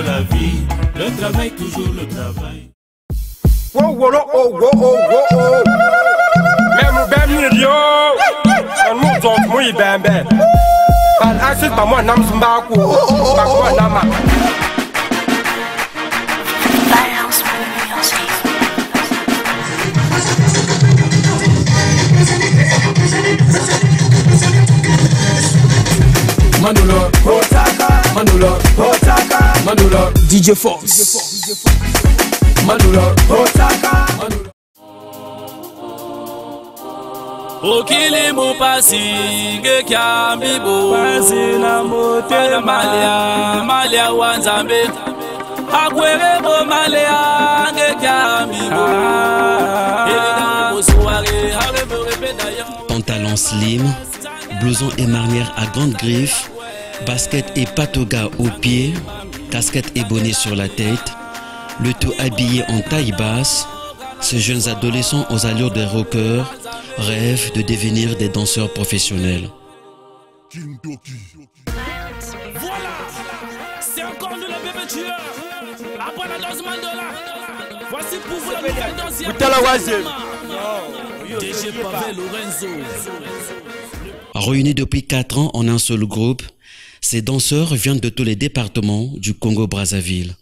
la vie. Le travail, toujours le travail. Wow, wow, oh, wow, oh, wow, oh. Même ben yo. On nous donne muy ben ben. Al access pas moi nam sumbaku. Pas moi nama. Manula, Hotaka, Manula, Hotaka, Manula, DJ Fox, Manula, Hotaka, Manula. Okili mo pasi ge kyambibo pasi na mote malia wanzambe akwere bo malia ge kyambibo Pantalon slim, blouson et marnière à grandes griffes, basket et patoga aux pieds, casquette et bonnet sur la tête, le tout habillé en taille basse, ces jeunes adolescents aux allures de rockers rêvent de devenir des danseurs professionnels. Voilà, c'est encore de la bébé tueur. Après la danse Mandela, voici pour vous la nouvelle danse. DG Pavel Lorenzo. Réunis depuis 4 ans en un seul groupe, ces danseurs viennent de tous les départements du Congo-Brazzaville.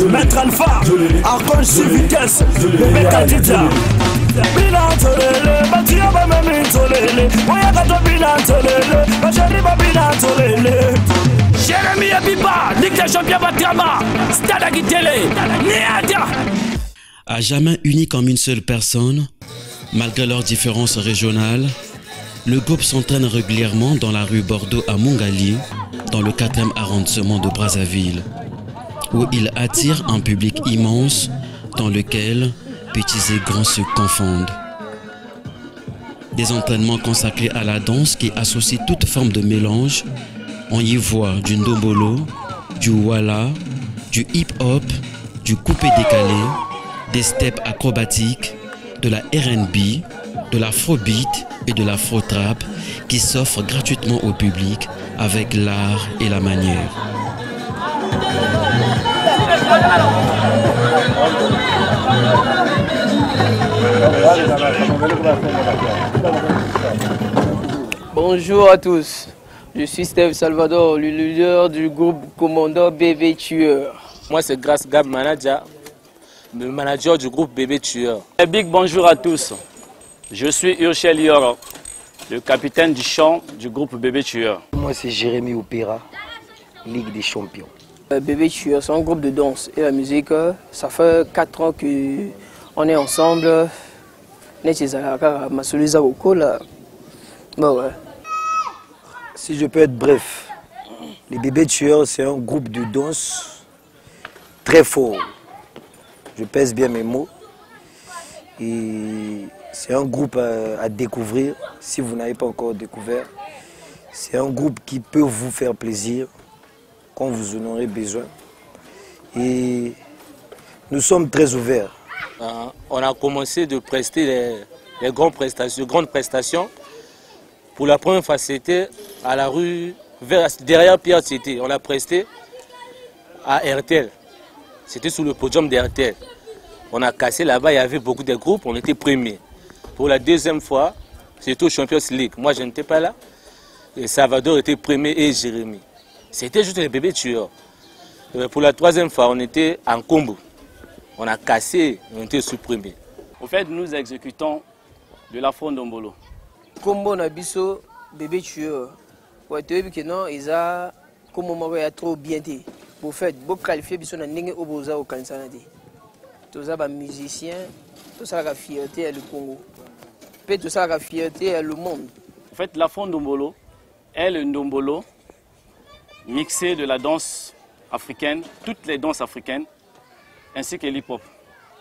Maître Alpha, Archange sur vitesse, Bébé Kadidja. Jérémy Abiba, Ligue des Champions Batrama, Stade Agitele, Niadia. À jamais unis comme une seule personne, malgré leurs différences régionales, le groupe s'entraîne régulièrement dans la rue Bordeaux à Mongali, dans le 4e arrondissement de Brazzaville, où il attire un public immense dans lequel petits et grands se confondent. Des entraînements consacrés à la danse qui associent toute forme de mélange. On y voit du ndombolo, du wala, du hip-hop, du coupé-décalé, des steps acrobatiques, de la R&B, de l'afrobeat et de l'afro-trap qui s'offrent gratuitement au public avec l'art et la manière. Bonjour à tous, je suis Steve Salvador, le leader du groupe Commando Bébé Tueur. Moi c'est Grace Gab Manaja, le manager du groupe Bébé Tueur. Un big bonjour à tous, je suis Urchel Yoro, le capitaine du chant du groupe Bébé Tueur. Moi c'est Jérémy Opéra, Ligue des Champions. Bébé Tueur, c'est un groupe de danse et la musique, ça fait 4 ans qu'on est ensemble. Si je peux être bref, les Bébés Tueurs, c'est un groupe de danse très fort. Je pèse bien mes mots. Et c'est un groupe à découvrir, si vous n'avez pas encore découvert. C'est un groupe qui peut vous faire plaisir quand vous en aurez besoin. Et nous sommes très ouverts. On a commencé de prester les grandes prestations. Pour la première fois, c'était à la rue, derrière Pierre Cité. On l'a presté à RTL. C'était sous le podium d'RTL. On a cassé là-bas, il y avait beaucoup de groupes, on était premiers. Pour la deuxième fois, c'était au Champions League. Moi, je n'étais pas là. Et Salvador était premier et Jérémy. C'était juste les Bébés Tueurs. Pour la troisième fois, on était en combo. On a cassé, on était supprimés. Au fait, nous exécutons de l'afro-ndombolo. Combo Nabiso, Bébé Tueur. Ouais, tu vois que non, ils ont comme on a trop bien dit. Pour faire, beaucoup qualifié, ils sont en Oboza au Kansanadi. Tous les musiciens, tout ça la fierté est le Congo. Puis tout ça la fierté est le monde. En fait, l'afro-ndombolo est le ndombolo mixé de la danse africaine, toutes les danses africaines, ainsi que l'hip-hop.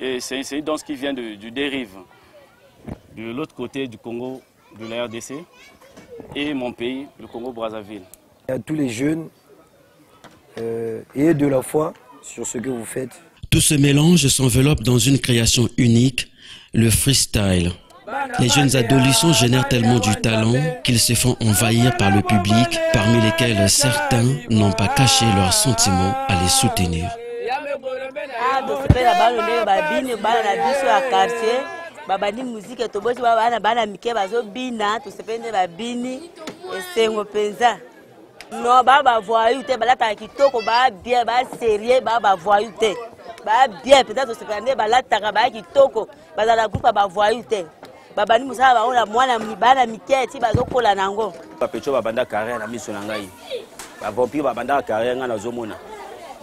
Et c'est une danse qui vient du dérive, de l'autre côté du Congo, de la RDC, et mon pays, le Congo-Brazzaville. À tous les jeunes, ayez de la foi sur ce que vous faites. Tout ce mélange s'enveloppe dans une création unique, le freestyle. Les jeunes adolescents génèrent tellement du talent qu'ils se font envahir par le public, parmi lesquels certains n'ont pas caché leurs sentiments à les soutenir. Babani musique toboji bana bana mike bazo bina to sepende babini esengo penza no baba voyou te balata kitoko ba bien ba sérieux baba voyou te ba bien peut-être sepende balata ba kitoko bazala groupe ba voyou te babani musala ba ona mwana bana mike ti bazo kola nango ba pecho babanda carrière na miso na ngai ba vampire babanda carrière nga na zomona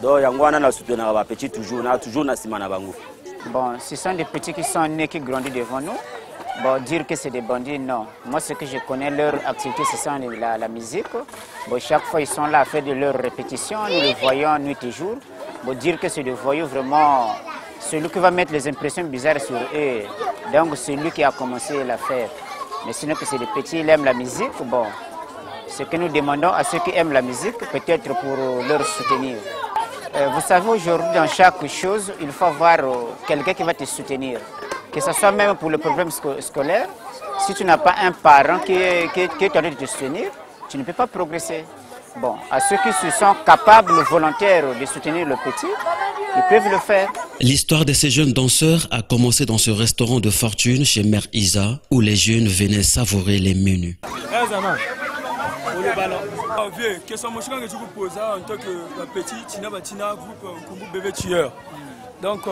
do yango wana na soutenir ba petit toujours na sima na bango. Bon, ce sont des petits qui sont nés, qui grandissent devant nous. Bon, dire que c'est des bandits, non. Moi, ce que je connais, leur activité, c'est ça, la musique. Bon, chaque fois, ils sont là à faire de leurs répétitions. Nous les voyons nuit et jour. Bon, dire que c'est des voyous, vraiment, celui qui va mettre les impressions bizarres sur eux. Donc, c'est lui qui a commencé l'affaire. Mais sinon que c'est des petits, ils aiment la musique. Bon, ce que nous demandons à ceux qui aiment la musique, peut-être pour leur soutenir. Vous savez, aujourd'hui, dans chaque chose, il faut avoir quelqu'un qui va te soutenir. Que ce soit même pour le problème scolaire, si tu n'as pas un parent qui est en train de te soutenir, tu ne peux pas progresser. Bon, à ceux qui se sont capables, volontaires de soutenir le petit, ils peuvent le faire. L'histoire de ces jeunes danseurs a commencé dans ce restaurant de fortune chez Mère Isa, où les jeunes venaient savourer les menus. Vieux, question que je vous pose en tant que petit, Tina Batina, groupe Bébé Tueur. Donc,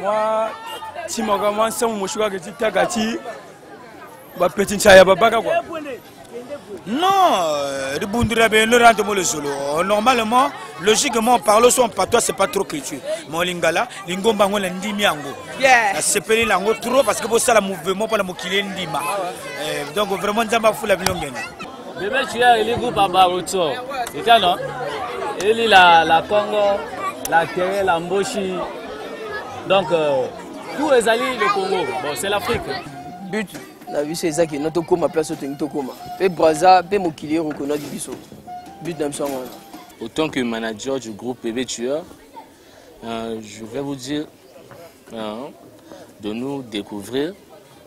moi, si mon gamin, c'est mon choix que tu t'as gâté, petit Chaya Babaga. Non, normalement, logiquement, parler son patois, c'est pas trop culture. Mon lingala, lingomba ngol ndimi yango. C'est pelé lango trop parce que vous ça le mouvement pour la mokile ndima. Donc vraiment nzamba fou la bilongene. Bébé Tueur, il est groupe à Baroto. C'est ça, non? Il est la Congo, la Kéré, la Mboshi. Donc, tout est allé le Congo. Bon, c'est l'Afrique. But, la vie c'est ça qui est notre coma, place au coma. Pe Braza, pe Mokili, reconnaît du biso. But d'un son. Autant que manager du groupe Bébé Tueur, je vais vous dire de nous découvrir.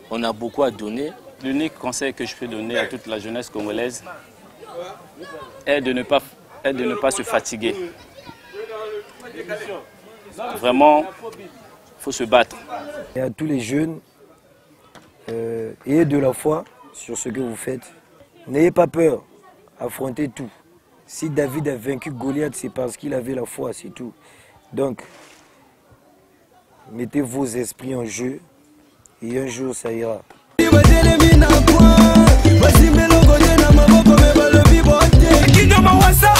On a beaucoup à donner. L'unique conseil que je peux donner à toute la jeunesse congolaise est de ne pas se fatiguer. Vraiment, il faut se battre. Et à tous les jeunes, ayez de la foi sur ce que vous faites. N'ayez pas peur, affrontez tout. Si David a vaincu Goliath, c'est parce qu'il avait la foi, c'est tout. Donc, mettez vos esprits en jeu et un jour ça ira. Wasa